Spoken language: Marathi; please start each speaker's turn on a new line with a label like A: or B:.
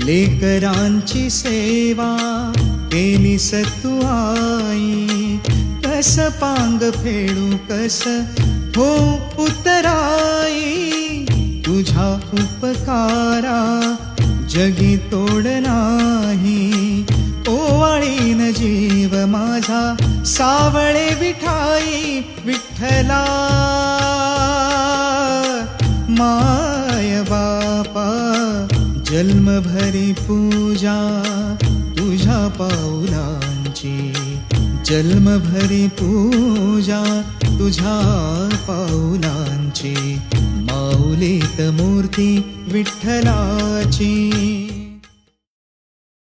A: लेकरांची सेवा केलीस तू आई, कस पांग फेडू कस हो उतराई, तुझ्या उपकारा जगी तोड नाही, ओवाळीन जीव माझा सावळे विठाई, विठ्ठला माय बापा जन्मभरी पूजा तुझ्या पाऊलांची, जन्मभरी पूजा तुझ्या पाऊलांची, माऊलीत मूर्ती विठ्ठलाची.